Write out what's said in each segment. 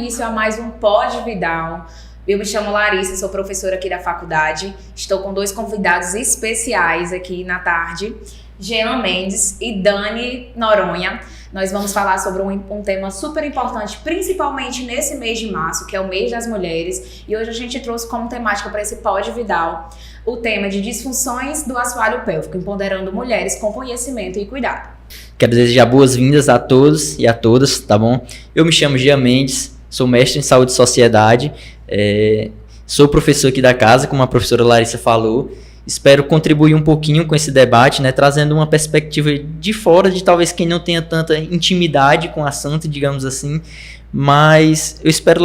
início a mais um Pod Vidal. Eu me chamo Larissa, sou professora aqui da faculdade. Estou com 2 convidados especiais aqui na tarde, Jean Mendes e Dani Noronha. Nós vamos falar sobre um tema super importante, principalmente nesse mês de março, que é o mês das mulheres. E hoje a gente trouxe como temática para esse Pod Vidal o tema de disfunções do assoalho pélvico, empoderando mulheres com conhecimento e cuidado. Quero desejar boas-vindas a todos e a todas, tá bom? Eu me chamo Jean Mendes, sou mestre em saúde e sociedade, sou professor aqui da casa, como a professora Larissa falou. Espero contribuir um pouquinho com esse debate, né, trazendo uma perspectiva de fora, de talvez quem não tenha tanta intimidade com o assunto, digamos assim, mas eu espero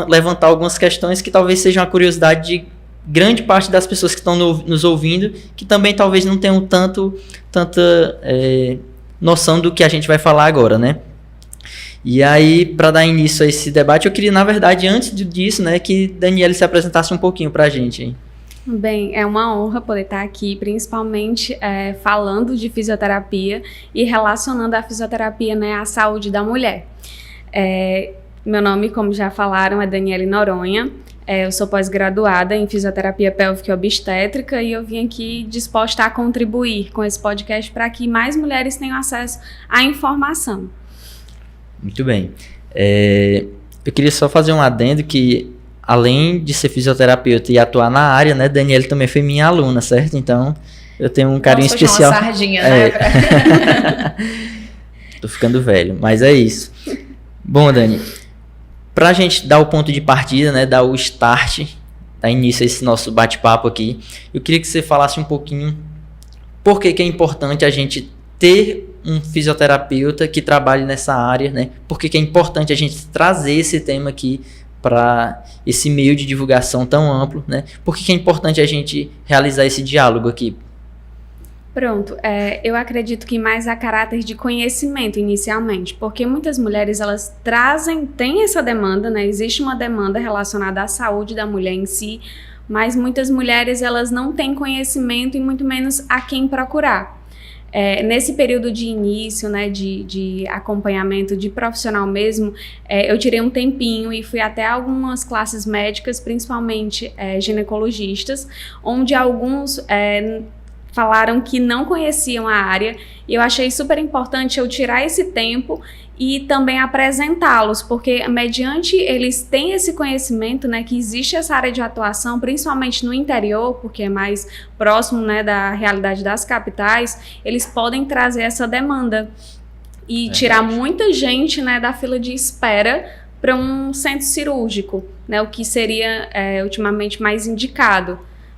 levantar algumas questões que talvez sejam a curiosidade de grande parte das pessoas que estão nos ouvindo, que também talvez não tenham tanta noção do que a gente vai falar agora, né? E aí, para dar início a esse debate, eu queria, na verdade, antes disso, né, que Daniele se apresentasse um pouquinho para a gente, hein? Bem, é uma honra poder estar aqui, principalmente falando de fisioterapia e relacionando a fisioterapia, né, à saúde da mulher. Meu nome, como já falaram, é Daniele Noronha. Eu sou pós-graduada em fisioterapia pélvica e obstétrica e eu vim aqui disposta a contribuir com esse podcast para que mais mulheres tenham acesso à informação. Muito bem. Eu queria só fazer um adendo que, além de ser fisioterapeuta e atuar na área, né, Daniele também foi minha aluna, certo? Então, eu tenho um carinho especial. Uma sardinha, né? Tô ficando velho, mas é isso. Bom, Dani, pra gente dar o ponto de partida, né, dar o start, dar início a esse nosso bate-papo aqui, eu queria que você falasse um pouquinho por que é importante a gente ter um fisioterapeuta que trabalhe nessa área, né? Por que é importante a gente trazer esse tema aqui para esse meio de divulgação tão amplo, né? Por que é importante a gente realizar esse diálogo aqui? Pronto, eu acredito que mais a caráter de conhecimento inicialmente, porque muitas mulheres elas têm essa demanda, né? Existe uma demanda relacionada à saúde da mulher em si, mas muitas mulheres elas não têm conhecimento e muito menos a quem procurar. Nesse período de início, né, de acompanhamento de profissional mesmo, eu tirei um tempinho e fui até algumas classes médicas, principalmente ginecologistas, onde alguns falaram que não conheciam a área, e eu achei super importante eu tirar esse tempo e também apresentá-los, porque mediante eles têm esse conhecimento, né, que existe essa área de atuação, principalmente no interior, porque é mais próximo, né, da realidade das capitais, eles podem trazer essa demanda e tirar muita gente, né, da fila de espera para um centro cirúrgico, né, o que seria ultimamente mais indicado.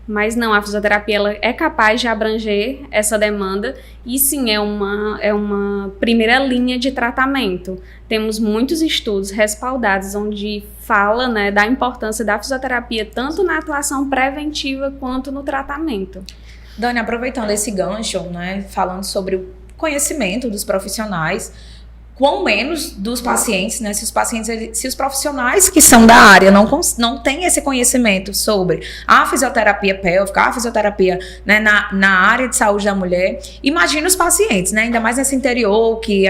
Mas não, a fisioterapia ela é capaz de abranger essa demanda e sim, é uma primeira linha de tratamento. Temos muitos estudos respaldados onde fala, né, da importância da fisioterapia tanto na atuação preventiva quanto no tratamento. Dani, aproveitando esse gancho, né, falando sobre o conhecimento dos profissionais, quão menos dos pacientes, né? Se os profissionais que são da área não têm esse conhecimento sobre a fisioterapia pélvica, a fisioterapia, né, na área de saúde da mulher, imagina os pacientes, né? Ainda mais nesse interior, que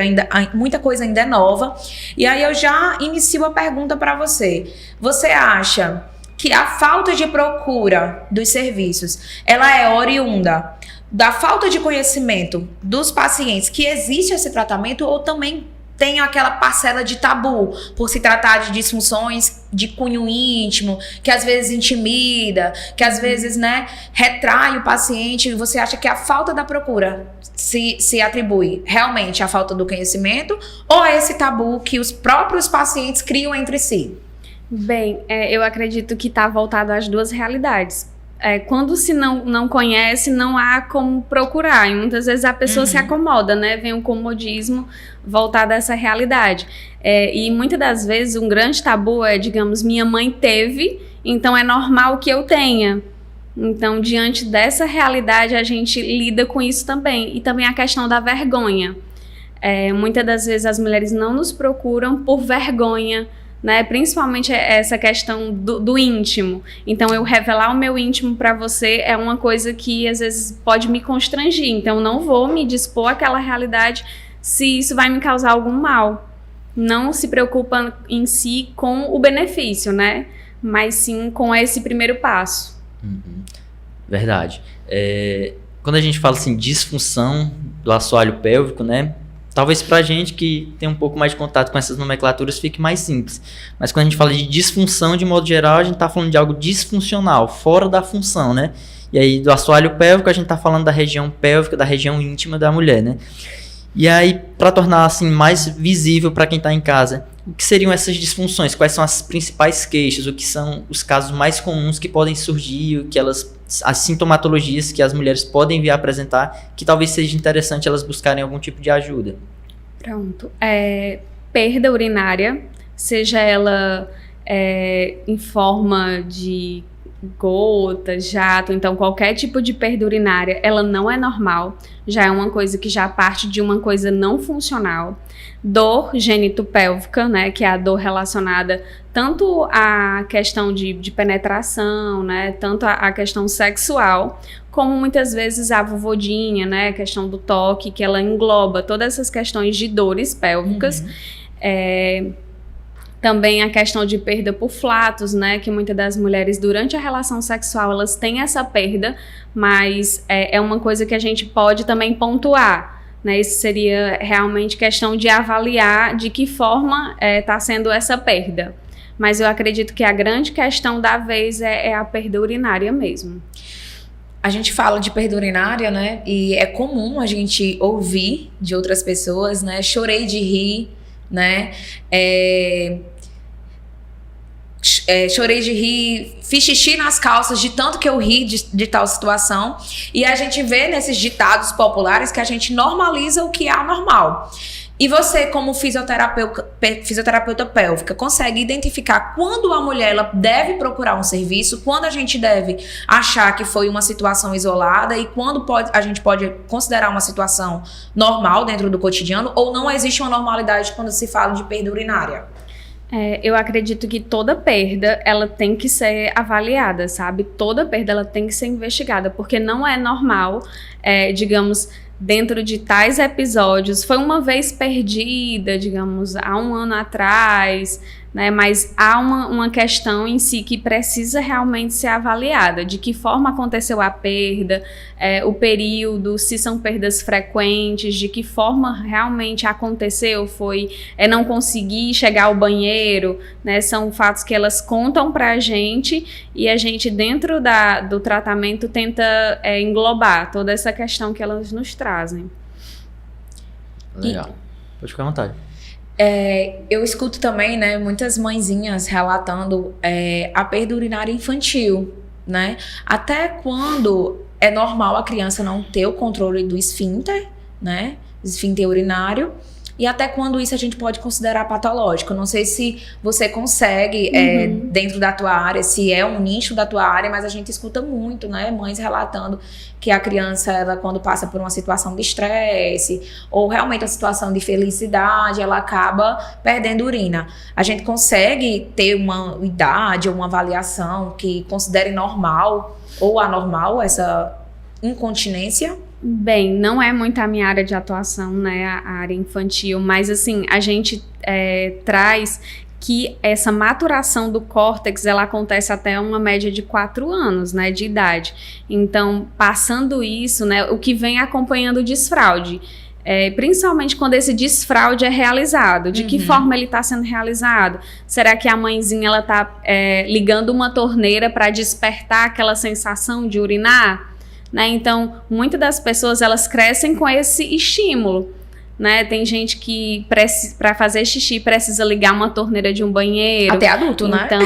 muita coisa ainda é nova. E aí eu já inicio a pergunta para você. Você acha que a falta de procura dos serviços, ela é oriunda da falta de conhecimento dos pacientes que existe esse tratamento ou também tem aquela parcela de tabu, por se tratar de disfunções de cunho íntimo, que às vezes intimida, que às vezes, né, retrai o paciente? Você acha que a falta da procura se atribui realmente à falta do conhecimento ou a esse tabu que os próprios pacientes criam entre si? Bem, eu acredito que está voltado às duas realidades. Quando se não conhece, não há como procurar. E muitas vezes a pessoa se acomoda, né? Vem um comodismo voltado a essa realidade. E muitas das vezes um grande tabu é, digamos, minha mãe teve, então é normal que eu tenha. Então, diante dessa realidade, a gente lida com isso também. E também a questão da vergonha. Muitas das vezes as mulheres não nos procuram por vergonha, né? Principalmente essa questão do íntimo. Então, eu revelar o meu íntimo para você é uma coisa que às vezes pode me constranger. Então, eu não vou me dispor àquela realidade se isso vai me causar algum mal. não se preocupa em si com o benefício, né? Mas sim com esse primeiro passo. Verdade. Quando a gente fala assim, disfunção do assoalho pélvico, né? Talvez pra gente que tem um pouco mais de contato com essas nomenclaturas fique mais simples. Mas quando a gente fala de disfunção, de modo geral, a gente tá falando de algo disfuncional, fora da função, né? E aí, do assoalho pélvico, a gente tá falando da região pélvica, da região íntima da mulher, né? E aí, para tornar assim mais visível para quem está em casa, o que seriam essas disfunções? Quais são as principais queixas? O que são os casos mais comuns que podem surgir? As sintomatologias que as mulheres podem vir a apresentar, que talvez seja interessante elas buscarem algum tipo de ajuda? Pronto. Perda urinária, seja ela em forma de gota, jato, então qualquer tipo de perda urinária, ela não é normal, já é uma coisa que já parte de uma coisa não funcional. Dor genitopélvica, né, que é a dor relacionada tanto à questão de penetração, né, tanto à questão sexual, como muitas vezes a vulvodinha, né, a questão do toque, que ela engloba todas essas questões de dores pélvicas. Também a questão de perda por flatos, né, que muitas das mulheres durante a relação sexual elas têm essa perda, mas é uma coisa que a gente pode também pontuar, né, isso seria realmente questão de avaliar de que forma está sendo essa perda, mas eu acredito que a grande questão da vez é a perda urinária mesmo. A gente fala de perda urinária, né, e é comum a gente ouvir de outras pessoas, né, chorei de rir, né, chorei de rir, fiz xixi nas calças de tanto que eu ri de tal situação, e a gente vê nesses ditados populares que a gente normaliza o que é anormal. E você, como fisioterapeuta pélvica, consegue identificar quando a mulher ela deve procurar um serviço, quando a gente deve achar que foi uma situação isolada e quando a gente pode considerar uma situação normal dentro do cotidiano, ou não existe uma normalidade quando se fala de perda urinária? Eu acredito que toda perda, ela tem que ser avaliada, sabe? Toda perda, ela tem que ser investigada, porque não é normal, digamos, dentro de tais episódios, foi uma vez perdida, digamos, há um ano atrás, né? Mas há uma questão em si que precisa realmente ser avaliada, de que forma aconteceu a perda, o período, se são perdas frequentes, de que forma realmente aconteceu, foi não conseguir chegar ao banheiro, né? São fatos que elas contam pra gente e a gente dentro do tratamento tenta englobar toda essa questão que elas nos trazem. Legal, pode ficar à vontade. Eu escuto também, né, muitas mãezinhas relatando a perda urinária infantil, né? Até quando é normal a criança não ter o controle do esfíncter, né? Esfíncter urinário. E até quando isso a gente pode considerar patológico. Não sei se você consegue, dentro da tua área, se é um nicho da tua área, mas a gente escuta muito, né? Mães relatando que a criança, ela, quando passa por uma situação de estresse, ou realmente uma situação de felicidade, ela acaba perdendo urina. A gente consegue ter uma idade ou uma avaliação que considere normal ou anormal essa incontinência? Bem, não é muito a minha área de atuação, né, a área infantil, mas assim, a gente traz que essa maturação do córtex, ela acontece até uma média de 4 anos, né, de idade. Então, passando isso, né, o que vem acompanhando o desfraude, principalmente quando esse desfraude é realizado, de que forma ele está sendo realizado? Será que a mãezinha ela está ligando uma torneira para despertar aquela sensação de urinar? Né? Então, muitas das pessoas elas crescem com esse estímulo, né? Tem gente que para fazer xixi precisa ligar uma torneira de um banheiro. Até adulto, né? Então,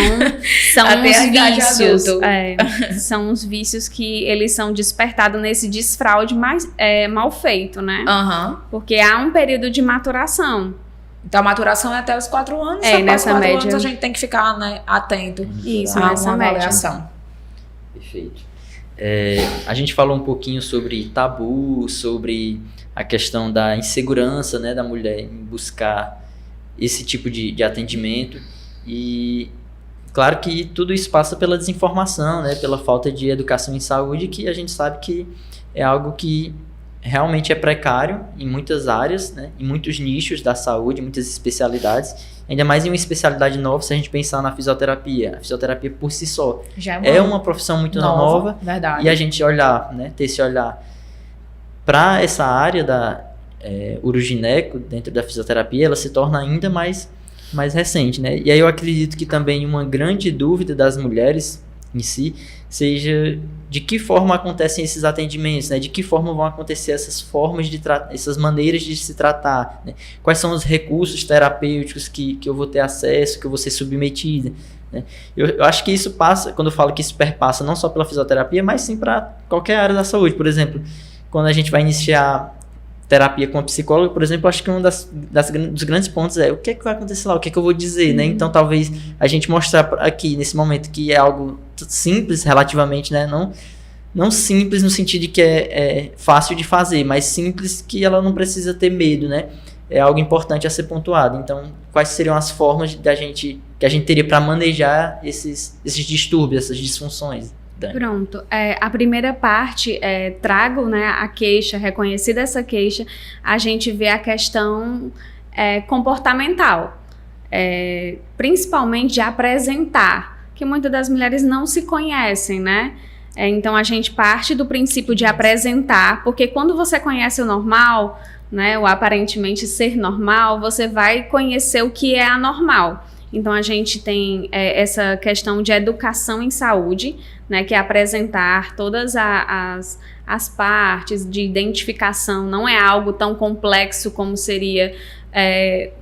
são Até uns vícios. Adulto. São uns vícios que eles são despertados nesse desfraude mal feito, né? Porque há um período de maturação. Então, a maturação é até os 4 anos. Nessa média. Anos a gente tem que ficar, né, atento. Isso, a nessa uma média. avaliação. Perfeito. A gente falou um pouquinho sobre tabu, sobre a questão da insegurança, né, da mulher em buscar esse tipo de atendimento e claro que tudo isso passa pela desinformação, né, pela falta de educação em saúde, que a gente sabe que é algo que realmente é precário em muitas áreas, né? Em muitos nichos da saúde, muitas especialidades, ainda mais em uma especialidade nova, se a gente pensar na fisioterapia. A fisioterapia por si só Já é uma profissão muito nova, verdade. e a gente olhar, né? Ter esse olhar para essa área da urogineco dentro da fisioterapia, ela se torna ainda mais recente, né? E aí eu acredito que também uma grande dúvida das mulheres em si seja de que forma acontecem esses atendimentos, né? De que forma vão acontecer essas formas de essas maneiras de se tratar, né? Quais são os recursos terapêuticos que eu vou ter acesso, que eu vou ser submetida, né? Eu acho que isso passa, quando eu falo que isso perpassa não só pela fisioterapia, mas sim para qualquer área da saúde. Por exemplo, quando a gente vai iniciar terapia com a psicóloga, por exemplo, acho que um dos grandes pontos é o que é que vai acontecer lá, o que é que eu vou dizer, né? Então, talvez a gente mostrar aqui, nesse momento, que é algo simples relativamente, né? Não simples no sentido de que é fácil de fazer, mas simples que ela não precisa ter medo, né? É algo importante a ser pontuado. Então, quais seriam as formas que a gente teria para manejar esses distúrbios, essas disfunções? Pronto. A primeira parte, trago, né, a queixa, reconhecida essa queixa, a gente vê a questão comportamental, principalmente de apresentar, que muitas das mulheres não se conhecem, né? Então a gente parte do princípio de apresentar, porque quando você conhece o normal, né, o aparentemente ser normal, você vai conhecer o que é anormal. Então, a gente tem essa questão de educação em saúde, né, que é apresentar todas as partes de identificação. Não é algo tão complexo como seria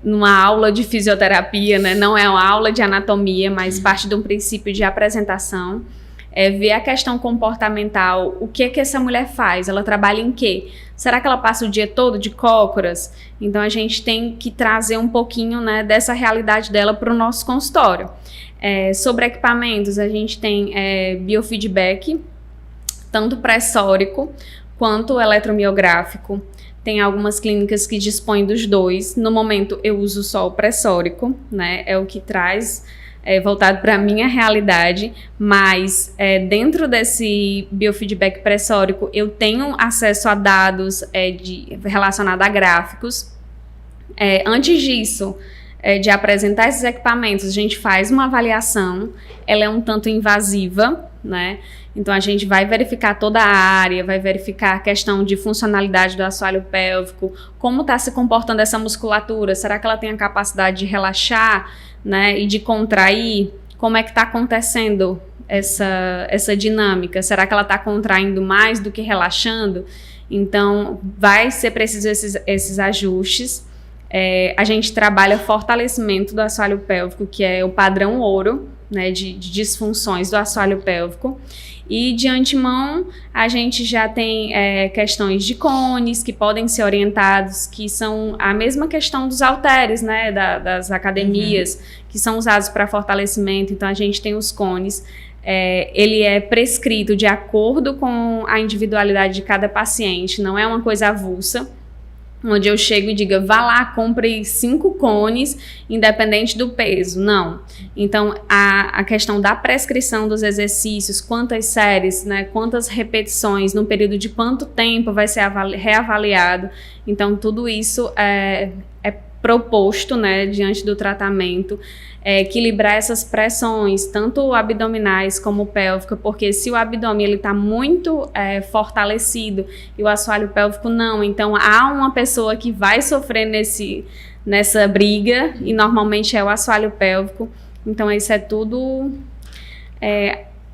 numa aula de fisioterapia, né? Não é uma aula de anatomia, mas parte de um princípio de apresentação. Ver a questão comportamental, o que essa mulher faz, ela trabalha em quê? Será que ela passa o dia todo de cócoras? Então a gente tem que trazer um pouquinho, né, dessa realidade dela para o nosso consultório. Sobre equipamentos, a gente tem biofeedback, tanto pressórico quanto eletromiográfico. Tem algumas clínicas que dispõem dos dois. No momento eu uso só o pressórico, né, é o que traz voltado para a minha realidade, mas dentro desse biofeedback pressórico eu tenho acesso a dados relacionados a gráficos. Antes disso, de apresentar esses equipamentos, a gente faz uma avaliação, ela é um tanto invasiva, né? Então a gente vai verificar toda a área, vai verificar a questão de funcionalidade do assoalho pélvico, como está se comportando essa musculatura, será que ela tem a capacidade de relaxar, né, e de contrair? Como é que está acontecendo essa dinâmica? Será que ela está contraindo mais do que relaxando? Então, vai ser preciso esses ajustes. A gente trabalha fortalecimento do assoalho pélvico, que é o padrão ouro, né, de disfunções do assoalho pélvico. E de antemão, a gente já tem questões de cones que podem ser orientados, que são a mesma questão dos halteres, né, das academias, que são usados para fortalecimento. Então, a gente tem os cones. Ele é prescrito de acordo com a individualidade de cada paciente, não é uma coisa avulsa, onde eu chego e diga, vá lá, compre 5 cones, independente do peso. Não. Então, a questão da prescrição dos exercícios, quantas séries, né, quantas repetições, num período de quanto tempo vai ser reavaliado. Então, tudo isso é proposto, né, diante do tratamento. Equilibrar essas pressões, tanto abdominais como pélvica, porque se o abdômen está muito fortalecido e o assoalho pélvico não, então há uma pessoa que vai sofrer nessa briga e normalmente é o assoalho pélvico. Então isso é tudo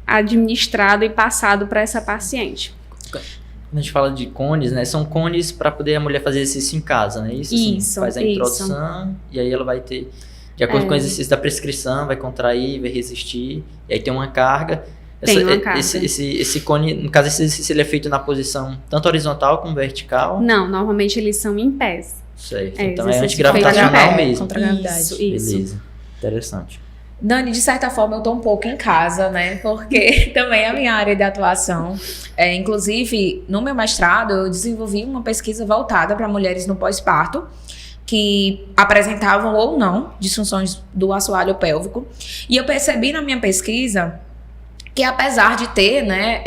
administrado e passado para essa paciente. Quando a gente fala de cones, né, são cones para poder a mulher fazer exercício em casa, né? Isso, assim, faz a introdução e aí ela vai ter, de acordo com o exercício da prescrição, vai contrair, vai resistir, e aí tem uma carga. Esse cone, no caso, esse exercício ele é feito na posição tanto horizontal como vertical? Não, normalmente eles são em pés. Certo, então é antigravitacional mesmo. Contra a gravidade. Isso. Beleza, interessante. Dani, de certa forma eu tô um pouco em casa, né, porque também é a minha área de atuação. Inclusive, no meu mestrado, eu desenvolvi uma pesquisa voltada para mulheres no pós-parto, que apresentavam ou não disfunções do assoalho pélvico. E eu percebi na minha pesquisa que, apesar de ter, né,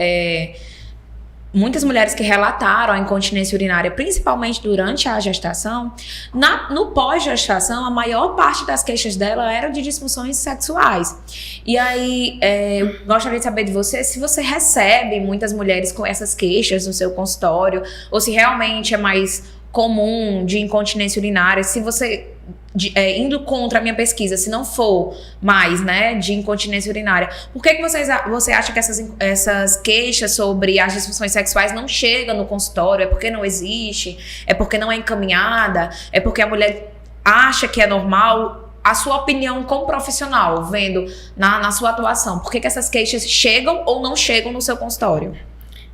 muitas mulheres que relataram a incontinência urinária, principalmente durante a gestação, no pós-gestação, a maior parte das queixas dela era de disfunções sexuais. E aí, gostaria de saber de você, se você recebe muitas mulheres com essas queixas no seu consultório, ou se realmente é mais comum de incontinência urinária, se você... indo contra a minha pesquisa, se não for mais, né, de incontinência urinária, por que você acha que essas queixas sobre as disfunções sexuais não chegam no consultório? É porque não existe? É porque não é encaminhada? É porque a mulher acha que é normal? A sua opinião como profissional, vendo na sua atuação, por que essas queixas chegam ou não chegam no seu consultório?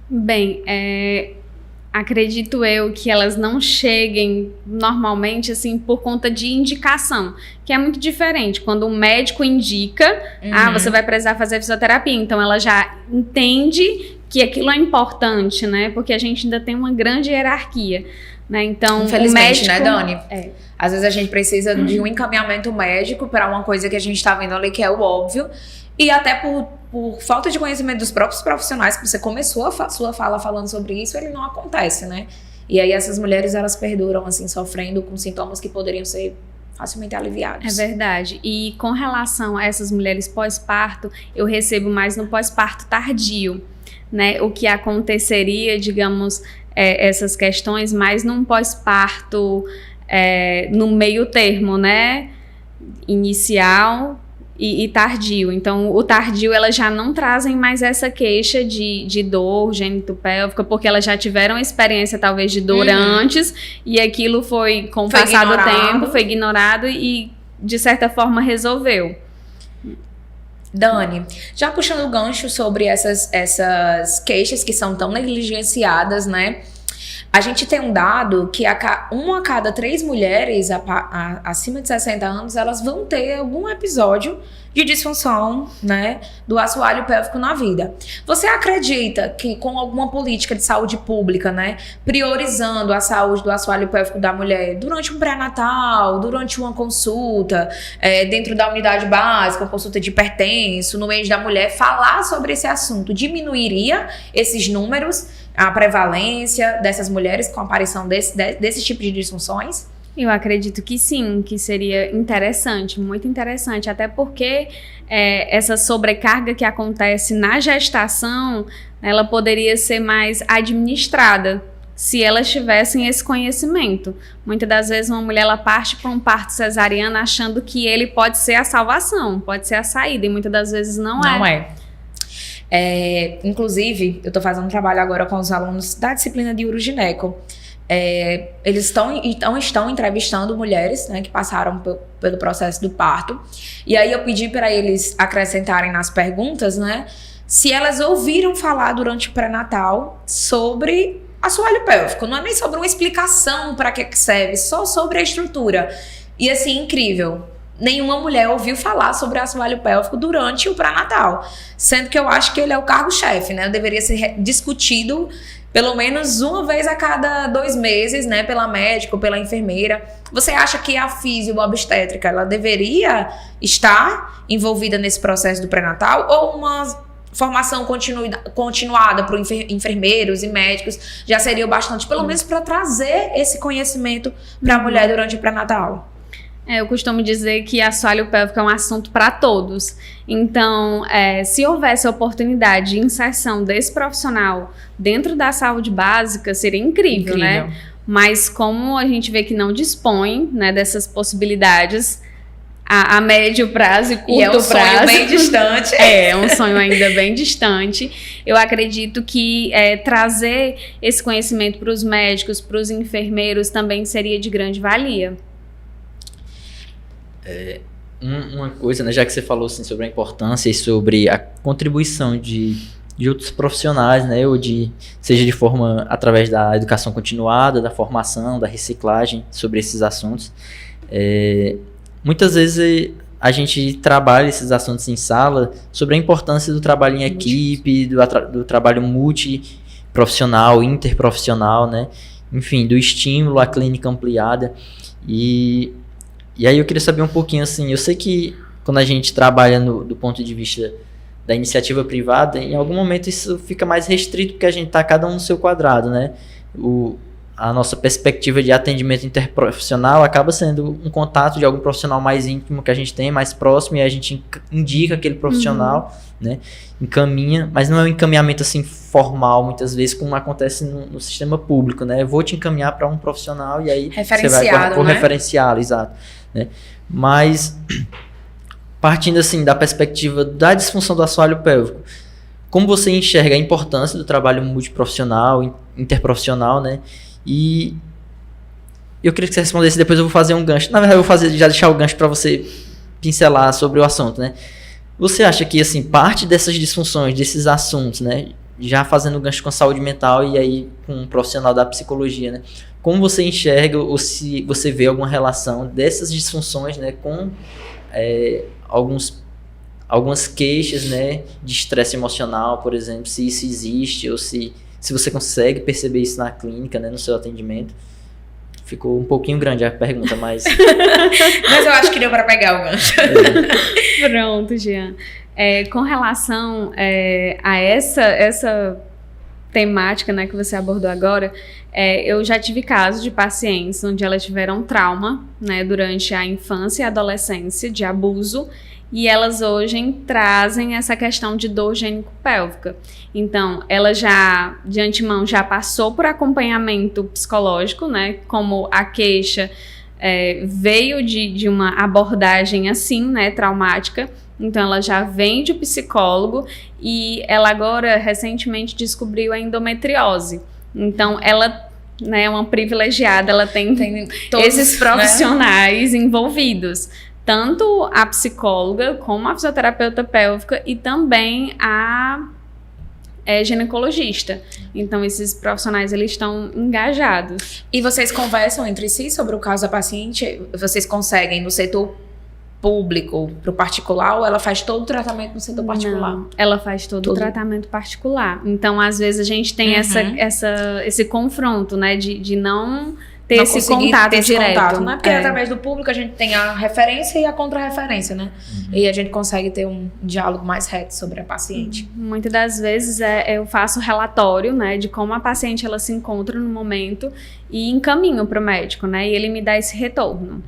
Bem, acredito eu que elas não cheguem normalmente assim por conta de indicação, que é muito diferente. Quando um médico indica, você vai precisar fazer fisioterapia, então ela já entende que aquilo é importante, né? Porque a gente ainda tem uma grande hierarquia, né? Então, infelizmente, o médico, né, Dani? Às vezes a gente precisa de um encaminhamento médico para uma coisa que a gente está vendo ali que é o óbvio, e até por falta de conhecimento dos próprios profissionais, que você começou a sua fala falando sobre isso, ele não acontece, né? E aí essas mulheres, elas perduram, assim, sofrendo com sintomas que poderiam ser facilmente aliviados. É verdade. E com relação a essas mulheres pós-parto, eu recebo mais no pós-parto tardio, né? O que aconteceria, digamos, essas questões mais num pós-parto no meio termo, né? Inicial e tardio. Então, o tardio, elas já não trazem mais essa queixa de dor genitopélvica, porque elas já tiveram experiência, talvez, de dor antes, e aquilo foi, com o passar do tempo, foi ignorado e, de certa forma, resolveu. Dani, já puxando o gancho sobre essas queixas que são tão negligenciadas, né? A gente tem um dado que uma a cada 3 mulheres acima de 60 anos, elas vão ter algum episódio de disfunção, né, do assoalho pélvico na vida. Você acredita que com alguma política de saúde pública, né, priorizando a saúde do assoalho pélvico da mulher durante um pré-natal, durante uma consulta, dentro da unidade básica, uma consulta de hipertenso, no mês da mulher, falar sobre esse assunto diminuiria esses números, a prevalência dessas mulheres com a aparição desse tipo de disfunções? Eu acredito que sim, que seria interessante, muito interessante, até porque essa sobrecarga que acontece na gestação, ela poderia ser mais administrada se elas tivessem esse conhecimento. Muitas das vezes uma mulher ela parte para um parto cesariano achando que ele pode ser a salvação, pode ser a saída, e muitas das vezes não é. Não é. Inclusive, eu estou fazendo um trabalho agora com os alunos da disciplina de urogineco. Eles estão entrevistando mulheres, né, que passaram pelo processo do parto. E aí eu pedi para eles acrescentarem nas perguntas, né, se elas ouviram falar durante o pré-natal sobre assoalho pélvico. Não é nem sobre uma explicação para que serve, só sobre a estrutura. E assim, incrível. Nenhuma mulher ouviu falar sobre assoalho pélvico durante o pré-natal, sendo que eu acho que ele é o cargo-chefe, né? Deveria ser discutido pelo menos uma vez a cada 2 meses, né? Pela médica ou pela enfermeira. Você acha que a fisio-obstétrica, ela deveria estar envolvida nesse processo do pré-natal, ou uma formação continuada para enfermeiros e médicos já seria o bastante, pelo menos para trazer esse conhecimento para a mulher durante o pré-natal? Eu costumo dizer que assoalho pélvico é um assunto para todos. Então, se houvesse a oportunidade de inserção desse profissional dentro da saúde básica, seria incrível, né? Mas como a gente vê que não dispõe, né, dessas possibilidades a médio prazo e curto prazo... é um sonho bem distante. É um sonho ainda bem distante. Eu acredito que trazer esse conhecimento para os médicos, para os enfermeiros, também seria de grande valia. Uma coisa, né, já que você falou assim, sobre a importância e sobre a contribuição de outros profissionais, né, ou seja de forma através da educação continuada, da formação, da reciclagem sobre esses assuntos, muitas vezes a gente trabalha esses assuntos em sala sobre a importância do trabalho em equipe, do trabalho multiprofissional, interprofissional, né, enfim, do estímulo à clínica ampliada. E aí eu queria saber um pouquinho, assim, eu sei que quando a gente trabalha do ponto de vista da iniciativa privada, em algum momento isso fica mais restrito, porque a gente está cada um no seu quadrado, né? A nossa perspectiva de atendimento interprofissional acaba sendo um contato de algum profissional mais íntimo que a gente tem, mais próximo, e a gente indica aquele profissional, né? Encaminha, mas não é um encaminhamento assim formal, muitas vezes, como acontece no sistema público, né? Eu vou te encaminhar para um profissional e aí você vai referenciá-lo, exato, né? Mas partindo assim da perspectiva da disfunção do assoalho pélvico, como você enxerga a importância do trabalho multiprofissional, interprofissional, né? E eu queria que você respondesse, depois eu vou fazer um gancho. Na verdade, eu vou já deixar o gancho para você pincelar sobre o assunto, né? Você acha que, assim, parte dessas disfunções, desses assuntos, né? Já fazendo gancho com a saúde mental e aí com um profissional da psicologia, né? Como você enxerga ou se você vê alguma relação dessas disfunções, né? Com algumas queixas, né? De estresse emocional, por exemplo, se isso existe ou se você consegue perceber isso na clínica, né, no seu atendimento. Ficou um pouquinho grande a pergunta, mas... Mas eu acho que deu para pegar o gancho. Pronto, Jean. Com relação a essa temática, né, que você abordou agora, eu já tive casos de pacientes onde elas tiveram trauma, né, durante a infância e adolescência, de abuso, e elas hoje trazem essa questão de dor gênico-pélvica. Então, ela já, de antemão, já passou por acompanhamento psicológico, né? Como a queixa veio de uma abordagem assim, né? Traumática. Então, ela já vem de psicólogo e ela agora, recentemente, descobriu a endometriose. Então, ela... né, uma privilegiada, ela tem todos, esses profissionais, né, envolvidos. Tanto a psicóloga, como a fisioterapeuta pélvica e também a ginecologista. Então, esses profissionais, eles estão engajados. E vocês conversam entre si sobre o caso da paciente? Vocês conseguem no setor público para o particular ou ela faz todo o tratamento no setor particular? Não, ela faz todo o tratamento particular. Então, às vezes, a gente tem esse confronto, né, de não ter esse contato direto. Né? Porque através do público a gente tem a referência e a contra-referência, né? E a gente consegue ter um diálogo mais reto sobre a paciente. Muitas das vezes eu faço relatório, né, de como a paciente ela se encontra no momento e encaminho para o médico, né? E ele me dá esse retorno.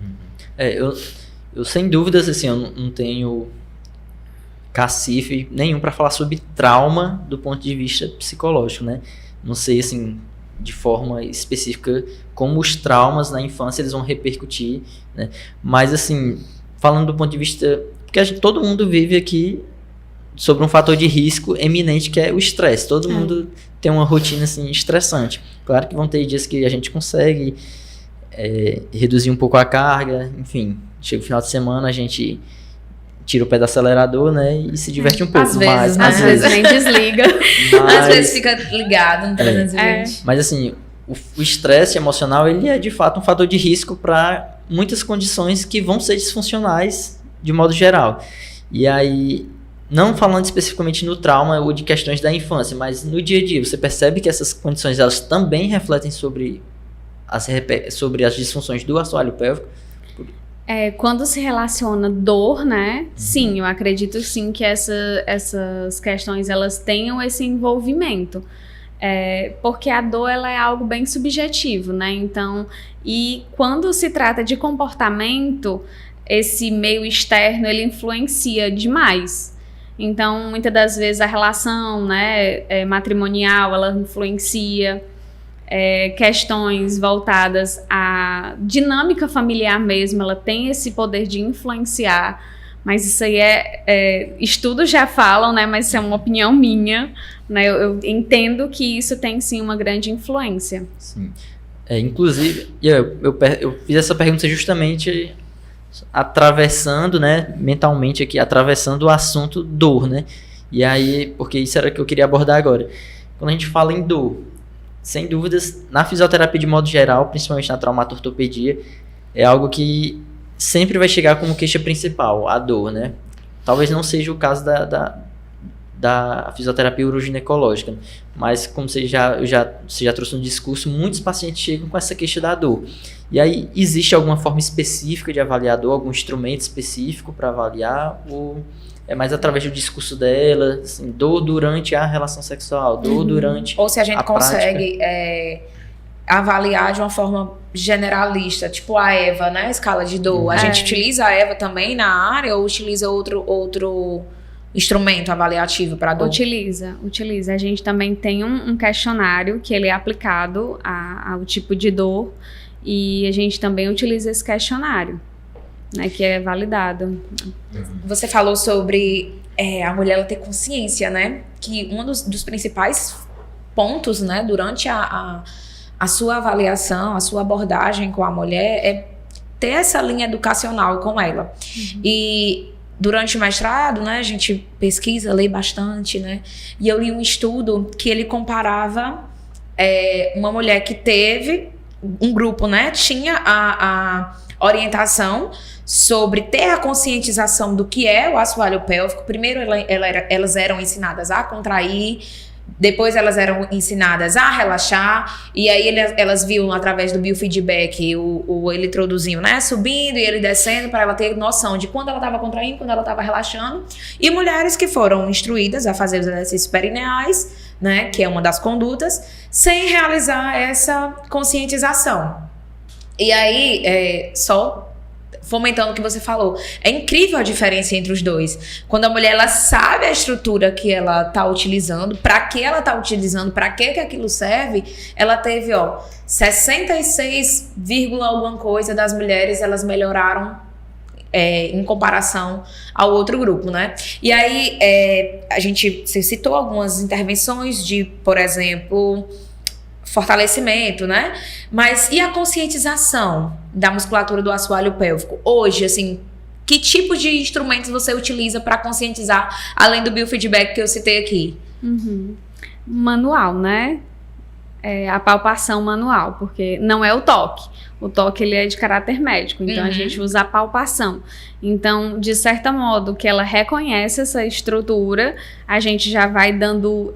Eu sem dúvidas, assim, eu não tenho cacife nenhum para falar sobre trauma do ponto de vista psicológico, né? Não sei, assim, de forma específica como os traumas na infância eles vão repercutir, né? Mas, assim, falando do ponto de vista... Porque todo mundo vive aqui sobre um fator de risco eminente que é o estresse. Todo mundo tem uma rotina, assim, estressante. Claro que vão ter dias que a gente consegue reduzir um pouco a carga, enfim... Chega o final de semana, a gente tira o pé do acelerador, né? E se diverte um pouco. Às vezes nem desliga. Às vezes fica ligado no 320. Mas assim, o estresse emocional, ele é de fato um fator de risco para muitas condições que vão ser disfuncionais de modo geral. E aí, não falando especificamente no trauma ou de questões da infância, mas no dia a dia, você percebe que essas condições, elas também refletem sobre as disfunções do assoalho pélvico? Quando se relaciona dor, né? Sim, eu acredito sim que essas questões elas tenham esse envolvimento. Porque a dor ela é algo bem subjetivo, né? Então, e quando se trata de comportamento, esse meio externo ele influencia demais. Então, muitas das vezes a relação, né, matrimonial ela influencia. Questões voltadas à dinâmica familiar mesmo, ela tem esse poder de influenciar, mas isso aí estudos já falam, né, mas isso é uma opinião minha, né, eu entendo que isso tem sim uma grande influência. Sim. Inclusive, eu fiz essa pergunta justamente atravessando, né, mentalmente aqui, atravessando o assunto dor, né, e aí, porque isso era o que eu queria abordar agora. Quando a gente fala em dor, sem dúvidas, na fisioterapia de modo geral, principalmente na traumatortopedia, é algo que sempre vai chegar como queixa principal, a dor, né? Talvez não seja o caso da fisioterapia uroginecológica. Mas, como você já trouxe no discurso, muitos pacientes chegam com essa queixa da dor. E aí, existe alguma forma específica de avaliar a dor, algum instrumento específico para avaliar, ou é mais através do discurso dela, assim, dor durante a relação sexual, dor durante ou se a gente consegue avaliar de uma forma generalista, tipo a EVA, né? Escala de dor. A gente utiliza a EVA também na área ou utiliza outro instrumento avaliativo para dor? Utiliza. A gente também tem um questionário que ele é aplicado ao tipo de dor e a gente também utiliza esse questionário, né, que é validado. Você falou sobre a mulher ela ter consciência, né? Que um dos principais pontos, né, durante a sua avaliação, a sua abordagem com a mulher é ter essa linha educacional com ela. E durante o mestrado, né, a gente pesquisa, lê bastante, né? E eu li um estudo que ele comparava uma mulher que teve um grupo, né? Tinha a orientação sobre ter a conscientização do que é o assoalho pélvico. Primeiro, elas eram ensinadas a contrair, depois elas eram ensinadas a relaxar, e aí elas viam através do biofeedback o eletrodozinho, né, subindo e ele descendo para ela ter noção de quando ela estava contraindo, quando ela estava relaxando. E mulheres que foram instruídas a fazer os exercícios perineais, né, que é uma das condutas, sem realizar essa conscientização. E aí, só fomentando o que você falou, é incrível a diferença entre os dois. Quando a mulher ela sabe a estrutura que ela tá utilizando, para que ela tá utilizando, para que aquilo serve, ela teve 66, alguma coisa das mulheres elas melhoraram em comparação ao outro grupo, né? E aí você citou algumas intervenções de, por exemplo, fortalecimento, né? Mas e a conscientização da musculatura do assoalho pélvico? Hoje, assim, que tipo de instrumentos você utiliza para conscientizar, além do biofeedback que eu citei aqui? Manual, né? A palpação manual, porque não é o toque. O toque ele é de caráter médico, então a gente usa a palpação. Então, de certo modo, que ela reconhece essa estrutura, a gente já vai dando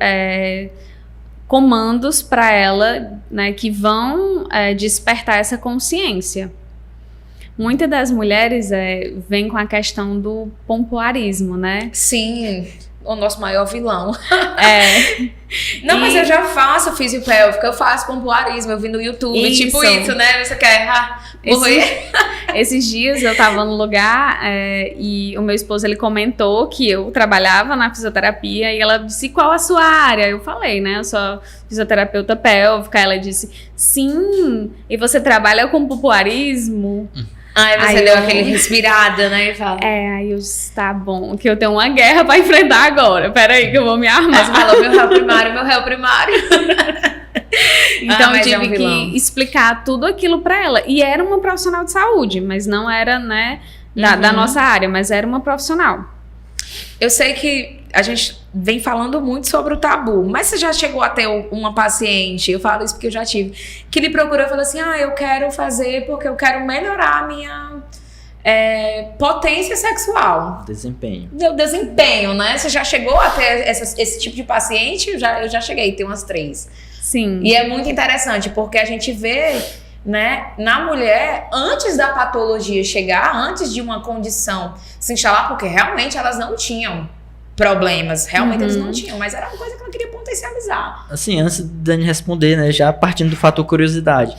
comandos para ela, né, que vão despertar essa consciência. Muitas das mulheres vêm com a questão do pompoarismo, né? Sim, o nosso maior vilão. Não, mas eu já faço fisiopélvica, eu faço pompoarismo, eu vi no YouTube, isso. Tipo isso, né? Você quer morrer? Esses dias eu tava no lugar e o meu esposo, ele comentou que eu trabalhava na fisioterapia e ela disse, qual a sua área? Eu falei, né, eu sou fisioterapeuta pélvica. Ela disse, sim, e você trabalha com pompoarismo? Aí você deu aquele respirada, né? E fala. Aí eu disse, tá bom, que eu tenho uma guerra pra enfrentar agora. Peraí que eu vou me armar. Mas falou meu réu primário. Então eu tive que explicar tudo aquilo pra ela. E era uma profissional de saúde, mas não era, né, da nossa área, mas era uma profissional. Eu sei que a gente vem falando muito sobre o tabu, mas você já chegou a ter uma paciente, eu falo isso porque eu já tive, que lhe procurou e falou assim, eu quero fazer porque eu quero melhorar a minha potência sexual. Desempenho. Meu desempenho, né? Você já chegou a ter esse tipo de paciente? Eu já cheguei a ter umas 3. Sim. E é muito interessante, porque a gente vê, né, na mulher, antes da patologia chegar, antes de uma condição se instalar, porque realmente elas não tinham problemas, realmente eles não tinham, mas era uma coisa que ela queria potencializar. Assim, antes da Dani responder, né, já partindo do fator curiosidade,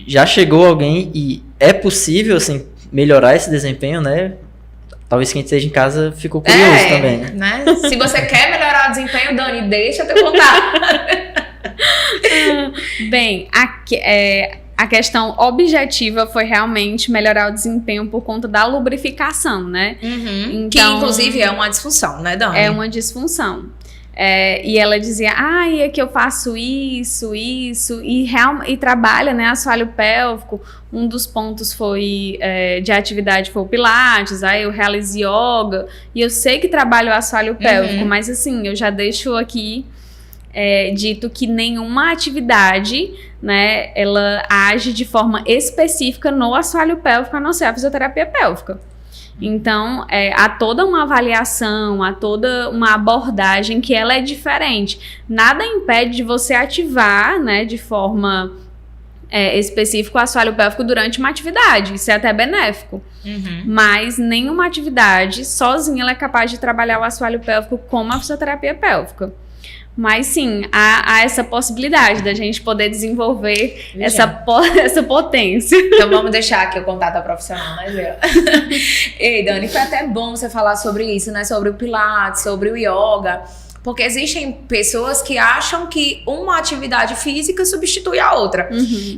já chegou alguém e é possível, assim, melhorar esse desempenho, né? Talvez quem esteja em casa ficou curioso também, né? Se você quer melhorar o desempenho, Dani, deixa eu te contar. Bem, a questão objetiva foi realmente melhorar o desempenho por conta da lubrificação, né? Então, que inclusive é uma disfunção, né, Dani? É uma disfunção. E ela dizia, é que eu faço isso, e trabalha, né, assoalho pélvico. Um dos pontos foi de atividade foi o pilates, aí eu realizo yoga, e eu sei que trabalho o assoalho pélvico, mas assim, eu já deixo aqui dito que nenhuma atividade, né, ela age de forma específica no assoalho pélvico, a não ser a fisioterapia pélvica. Então, há toda uma avaliação, há toda uma abordagem que ela é diferente. Nada impede de você ativar, né, de forma específica o assoalho pélvico durante uma atividade. Isso é até benéfico. Mas nenhuma atividade sozinha ela é capaz de trabalhar o assoalho pélvico como a fisioterapia pélvica. Mas sim, há essa possibilidade da gente poder desenvolver essa potência. Então vamos deixar aqui o contato da profissional, né, Gê? Ei, Dani, foi até bom você falar sobre isso, né? Sobre o Pilates, sobre o yoga. Porque existem pessoas que acham que uma atividade física substitui a outra.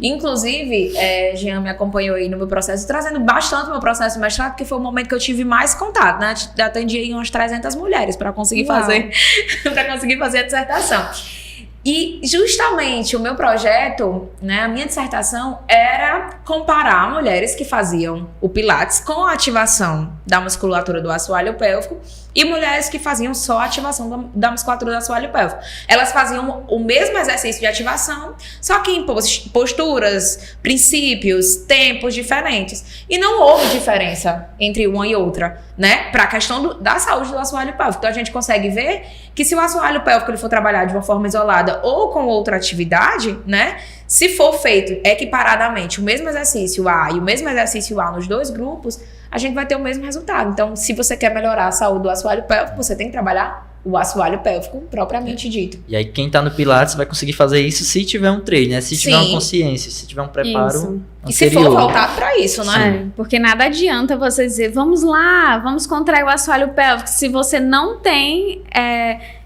Inclusive, Jean me acompanhou aí no meu processo, trazendo bastante o meu processo de mestrado, porque foi o momento que eu tive mais contato, né? Atendi aí umas 300 mulheres para conseguir fazer a dissertação. E justamente o meu projeto, né, a minha dissertação era comparar mulheres que faziam o Pilates com a ativação da musculatura do assoalho pélvico e mulheres que faziam só a ativação da musculatura do assoalho pélvico. Elas faziam o mesmo exercício de ativação, só que em posturas, princípios, tempos diferentes. E não houve diferença entre uma e outra, né? Para a questão da saúde do assoalho pélvico. Então a gente consegue ver que se o assoalho pélvico ele for trabalhado de uma forma isolada ou com outra atividade, né? Se for feito equiparadamente o mesmo exercício A e o mesmo exercício A nos dois grupos, a gente vai ter o mesmo resultado. Então, se você quer melhorar a saúde do assoalho pélvico, você tem que trabalhar o assoalho pélvico propriamente dito. E aí quem tá no Pilates vai conseguir fazer isso se tiver um treino, né? Se tiver uma consciência, se tiver um preparo anterior. E se for voltado para isso, né? Porque nada adianta você dizer, vamos lá, vamos contrair o assoalho pélvico, se você não tem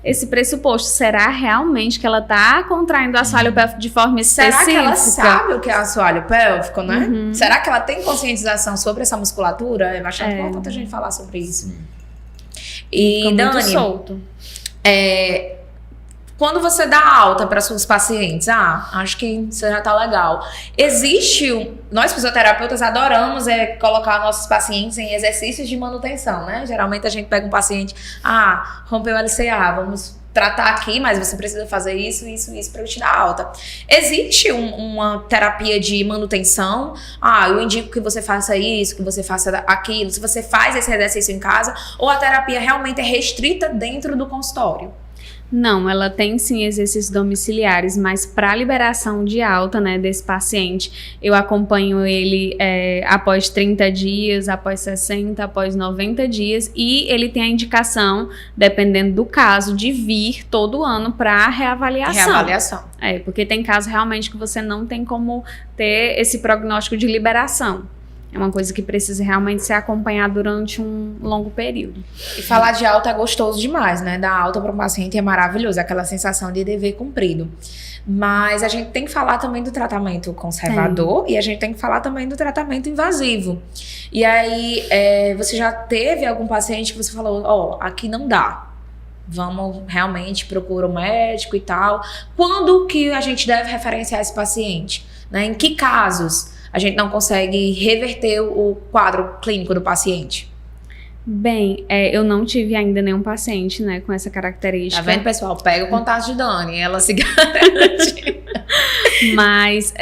esse pressuposto. Será realmente que ela tá contraindo o assoalho pélvico de forma específica? Será que ela sabe o que é assoalho pélvico, né? Será que ela tem conscientização sobre essa musculatura? É bastante importante a gente falar sobre isso. E Ficou Dani, muito solto. Quando você dá alta para seus pacientes, acho que isso já tá legal. Nós fisioterapeutas adoramos colocar nossos pacientes em exercícios de manutenção, né? Geralmente a gente pega um paciente, rompeu o LCA, vamos tratar aqui, mas você precisa fazer isso para eu te dar alta. Existe uma terapia de manutenção? Eu indico que você faça isso, que você faça aquilo, se você faz esse exercício em casa, ou a terapia realmente é restrita dentro do consultório? Não, ela tem sim exercícios domiciliares, mas para liberação de alta, né, desse paciente, eu acompanho ele após 30 dias, após 60, após 90 dias, e ele tem a indicação, dependendo do caso, de vir todo ano para reavaliação. Porque tem casos realmente que você não tem como ter esse prognóstico de liberação. É uma coisa que precisa realmente ser acompanhada durante um longo período. E falar de alta é gostoso demais, né? Dar alta para um paciente é maravilhoso, aquela sensação de dever cumprido. Mas a gente tem que falar também do tratamento conservador e a gente tem que falar também do tratamento invasivo. E aí, você já teve algum paciente que você falou, aqui não dá. Vamos realmente procurar um médico e tal. Quando que a gente deve referenciar esse paciente? Né? Em que casos a gente não consegue reverter o quadro clínico do paciente? Bem, eu não tive ainda nenhum paciente, né, com essa característica. Tá vendo, pessoal? Pega o contato de Dani, ela se garante. Mas,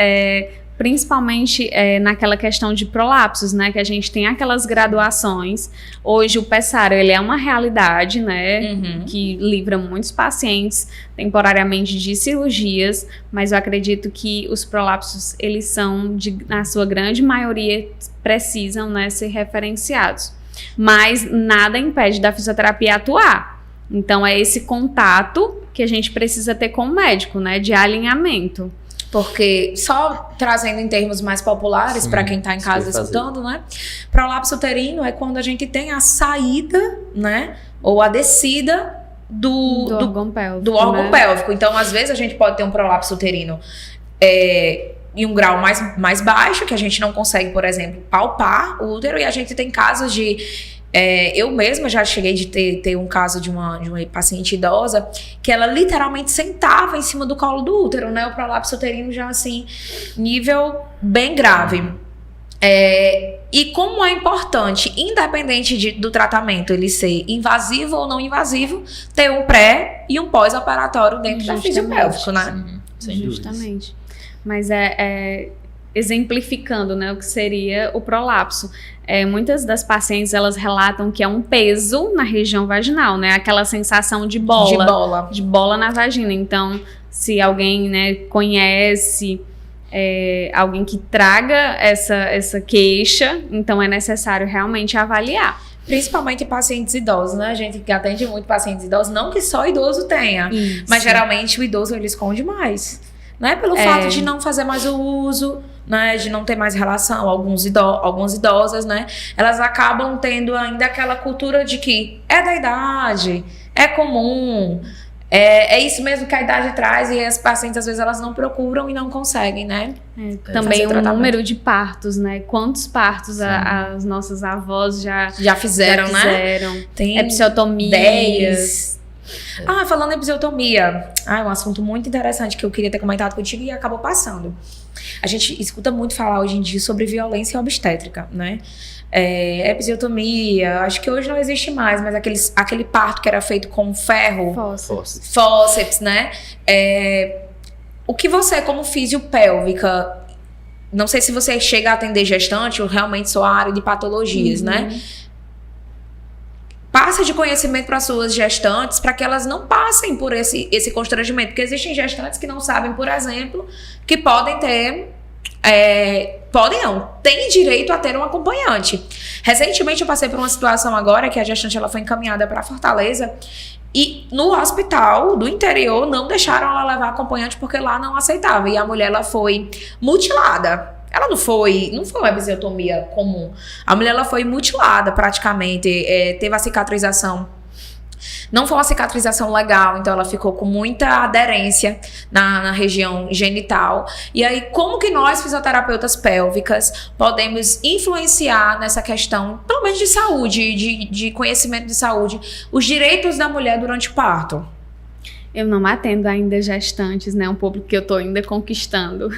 principalmente naquela questão de prolapsos, né, que a gente tem aquelas graduações. Hoje o Pessaro, ele é uma realidade, né, que livra muitos pacientes temporariamente de cirurgias, mas eu acredito que os prolapsos, eles são, na sua grande maioria, precisam, né, ser referenciados. Mas nada impede da fisioterapia atuar. Então é esse contato que a gente precisa ter com o médico, né, de alinhamento. Porque, só trazendo em termos mais populares, para quem está em casa escutando, né? Prolapso uterino é quando a gente tem a saída, né? Ou a descida do órgão pélvico. Então, às vezes, a gente pode ter um prolapso uterino em um grau mais baixo, que a gente não consegue, por exemplo, palpar o útero. E a gente tem casos de... eu mesma já cheguei de ter um caso de uma paciente idosa que ela literalmente sentava em cima do colo do útero, né? O prolapso uterino já assim, nível bem grave. E como é importante, independente do tratamento ele ser invasivo ou não invasivo, ter um pré e um pós-operatório dentro da fisiopélvico, né? Sem Justamente. dúvidas. Mas exemplificando, né, o que seria o prolapso. Muitas das pacientes, elas relatam que é um peso na região vaginal, né? Aquela sensação de bola. De bola na vagina. Então, se alguém, né, conhece alguém que traga essa queixa, então é necessário realmente avaliar. Principalmente pacientes idosos, né? A gente que atende muito pacientes idosos, não que só idoso tenha, Isso. mas geralmente o idoso ele esconde mais, né? Pelo fato de não fazer mais o uso, né? De não ter mais relação, algumas idosas, né? Elas acabam tendo ainda aquela cultura de que é da idade, é comum, é isso mesmo que a idade traz, e as pacientes às vezes elas não procuram e não conseguem, né? Também o número de partos, né? Quantos partos as nossas avós já fizeram, né? Tem episiotomias. 10. Falando em episiotomia, é um assunto muito interessante que eu queria ter comentado contigo e acabou passando. A gente escuta muito falar hoje em dia sobre violência obstétrica, né? Episiotomia, acho que hoje não existe mais, mas aquele parto que era feito com ferro, fórceps, né? O que você, como fisiopélvica, não sei se você chega a atender gestante ou realmente sua área de patologias, né? Passa de conhecimento para suas gestantes para que elas não passem por esse constrangimento, porque existem gestantes que não sabem, por exemplo, que podem ter tem direito a ter um acompanhante. Recentemente eu passei por uma situação agora que a gestante ela foi encaminhada para Fortaleza e no hospital do interior não deixaram ela levar acompanhante porque lá não aceitava, e a mulher ela foi mutilada. Ela não foi uma episiotomia comum. A mulher ela foi mutilada praticamente, teve a cicatrização. Não foi uma cicatrização legal, então ela ficou com muita aderência na região genital. E aí, como que nós, fisioterapeutas pélvicas, podemos influenciar nessa questão, pelo menos de saúde, de conhecimento de saúde, os direitos da mulher durante o parto? Eu não atendo ainda gestantes, né? Um público que eu tô ainda conquistando.